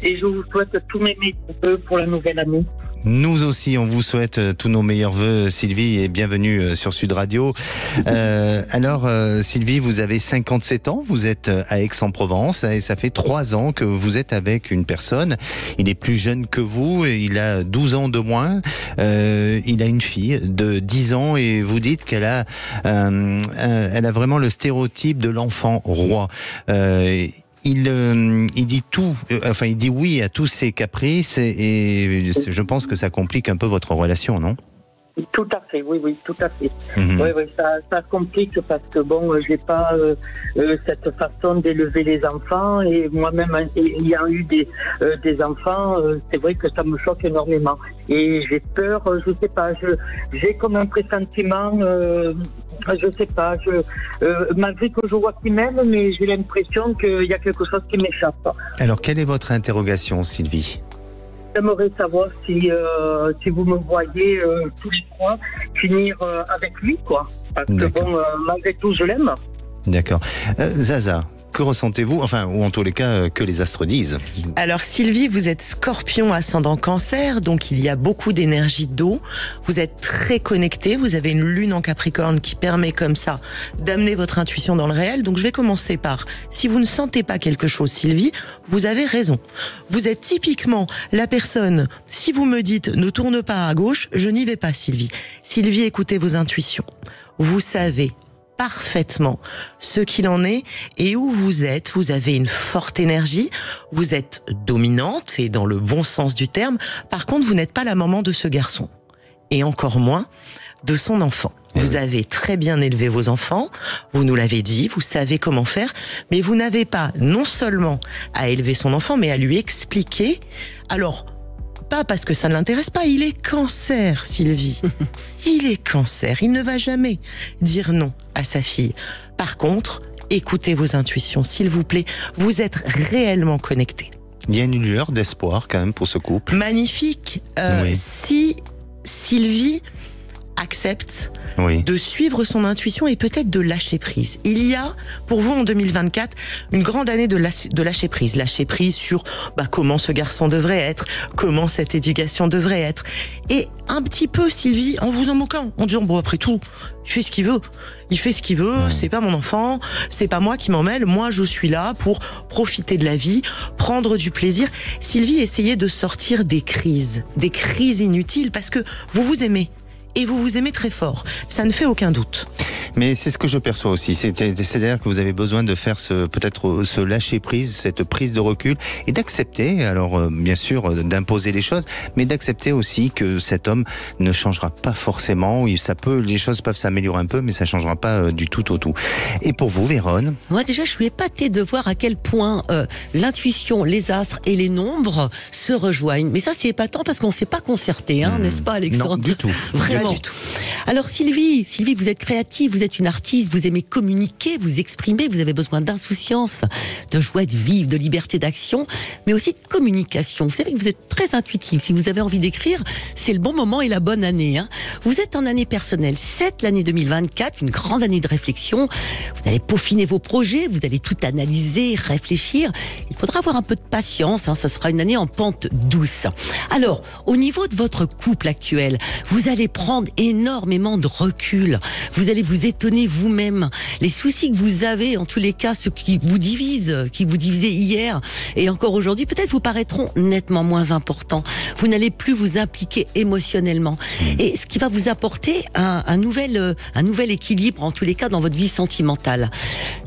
Et je vous souhaite tous mes meilleurs vœux pour la nouvelle année. Nous aussi, on vous souhaite tous nos meilleurs vœux, Sylvie, et bienvenue sur Sud Radio. Alors, Sylvie, vous avez 57 ans, vous êtes à Aix-en-Provence, et ça fait 3 ans que vous êtes avec une personne. Il est plus jeune que vous, il a 12 ans de moins. Il a une fille de 10 ans, et vous dites qu'elle a, elle a vraiment le stéréotype de l'enfant roi. Il dit tout, enfin il dit oui à tous ses caprices et je pense que ça complique un peu votre relation, non? Tout à fait, oui, tout à fait. Oui, ça complique parce que bon, j'ai pas cette façon d'élever les enfants et moi-même ayant eu des enfants, c'est vrai que ça me choque énormément. Et j'ai peur, je sais pas, j'ai comme un pressentiment, je sais pas, malgré que je vois qu'il m'aime, mais j'ai l'impression qu'il y a quelque chose qui m'échappe. Alors, quelle est votre interrogation, Sylvie ? J'aimerais savoir si vous me voyez tous les trois finir avec lui, quoi. Parce que bon, malgré tout, je l'aime. D'accord. Zaza, que ressentez-vous ? Enfin, ou en tous les cas, que les astres disent. Alors Sylvie, vous êtes Scorpion ascendant Cancer, donc il y a beaucoup d'énergie d'eau. Vous êtes très connecté, vous avez une lune en Capricorne qui permet comme ça d'amener votre intuition dans le réel. Donc je vais commencer par, si vous ne sentez pas quelque chose, Sylvie, vous avez raison. Vous êtes typiquement la personne, si vous me dites ne tourne pas à gauche, je n'y vais pas, Sylvie. Sylvie, écoutez vos intuitions. Vous savez parfaitement ce qu'il en est et où vous êtes. Vous avez une forte énergie, vous êtes dominante et dans le bon sens du terme. Par contre, vous n'êtes pas la maman de ce garçon et encore moins de son enfant. Vous avez très bien élevé vos enfants, vous nous l'avez dit, vous savez comment faire, mais vous n'avez pas non seulement à élever son enfant, mais à lui expliquer. Alors, pas parce que ça ne l'intéresse pas, il est Cancer, Sylvie. Il est Cancer, il ne va jamais dire non à sa fille. Par contre, écoutez vos intuitions, s'il vous plaît, vous êtes réellement connectés. Il y a une lueur d'espoir quand même pour ce couple. Magnifique. Si Sylvie accepte de suivre son intuition et peut-être de lâcher prise. Il y a, pour vous en 2024, une grande année de lâcher prise. Lâcher prise sur comment ce garçon devrait être, comment cette éducation devrait être. Et un petit peu, Sylvie, en vous en moquant, en disant, bon, après tout, il fait ce qu'il veut. Il fait ce qu'il veut, c'est pas mon enfant, c'est pas moi qui m'en mêle. Moi, je suis là pour profiter de la vie, prendre du plaisir. Sylvie, essayez de sortir des crises inutiles, parce que vous vous aimez. Et vous vous aimez très fort, ça ne fait aucun doute. Mais c'est ce que je perçois aussi, c'est-à-dire que vous avez besoin de faire peut-être ce lâcher prise, cette prise de recul et d'accepter, alors bien sûr d'imposer les choses, mais d'accepter aussi que cet homme ne changera pas forcément. Les choses peuvent s'améliorer un peu, mais ça ne changera pas du tout au tout. Et pour vous, Vérone ? Moi déjà, je suis épatée de voir à quel point l'intuition, les astres et les nombres se rejoignent. Mais ça, c'est épatant parce qu'on ne s'est pas concerté, n'est-ce pas, Alexandre ? Non, du tout. Vraiment. Du tout. Alors Sylvie, vous êtes créative, vous êtes une artiste, vous aimez communiquer, vous exprimer, vous avez besoin d'insouciance, de joie de vivre, de liberté d'action, mais aussi de communication. Vous savez que vous êtes très intuitive. Si vous avez envie d'écrire, c'est le bon moment et la bonne année. Vous êtes en année personnelle. C'est l'année 2024, une grande année de réflexion. Vous allez peaufiner vos projets, vous allez tout analyser, réfléchir. Il faudra avoir un peu de patience. Ce sera une année en pente douce. Alors, au niveau de votre couple actuel, vous allez prendre énormément de recul. Vous allez vous étonner vous-même. Les soucis que vous avez, en tous les cas, ceux qui vous divisaient hier et encore aujourd'hui, peut-être vous paraîtront nettement moins importants. Vous n'allez plus vous impliquer émotionnellement. Et ce qui va vous apporter un nouvel équilibre, en tous les cas, dans votre vie sentimentale.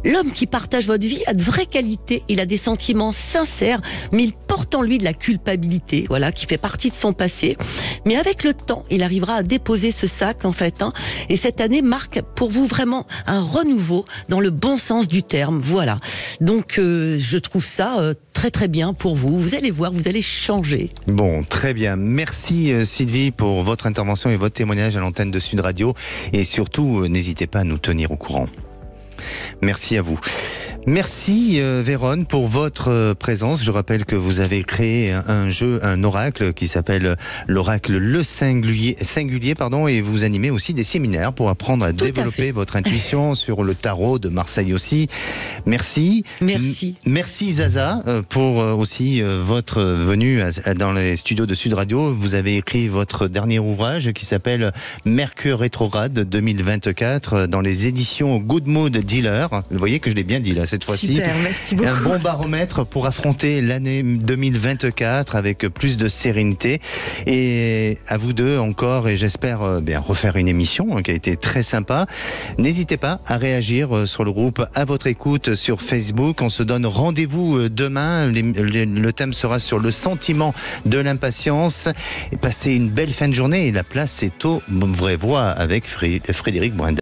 L'homme qui partage votre vie a de vraies qualités. Il a des sentiments sincères, mais il porte en lui de la culpabilité, qui fait partie de son passé. Mais avec le temps, il arrivera à déposer ce sac, en fait. Et cette année marque pour vous vraiment un renouveau dans le bon sens du terme. Voilà. Donc, je trouve ça très très bien pour vous. Vous allez voir, vous allez changer. Bon, très bien. Merci Sylvie pour votre intervention et votre témoignage à l'antenne de Sud Radio. Et surtout, n'hésitez pas à nous tenir au courant. Merci à vous. Merci Vérone pour votre présence. Je rappelle que vous avez créé un oracle qui s'appelle l'oracle Le Singulier, et vous animez aussi des séminaires pour apprendre à développer votre intuition sur le tarot de Marseille aussi. Merci. Merci Zaza pour aussi votre venue dans les studios de Sud Radio. Vous avez écrit votre dernier ouvrage qui s'appelle Mercure rétrograde 2024 dans les éditions Good Mood Dealer. Vous voyez que je l'ai bien dit là. cette fois-ci. Super, merci beaucoup. Un bon baromètre pour affronter l'année 2024 avec plus de sérénité. Et à vous deux encore, et j'espère bien refaire une émission qui a été très sympa. N'hésitez pas à réagir sur le groupe À votre écoute sur Facebook. On se donne rendez-vous demain. Le thème sera sur le sentiment de l'impatience. Et passez une belle fin de journée. Et la place est aux vraies voix avec Frédéric Brendel.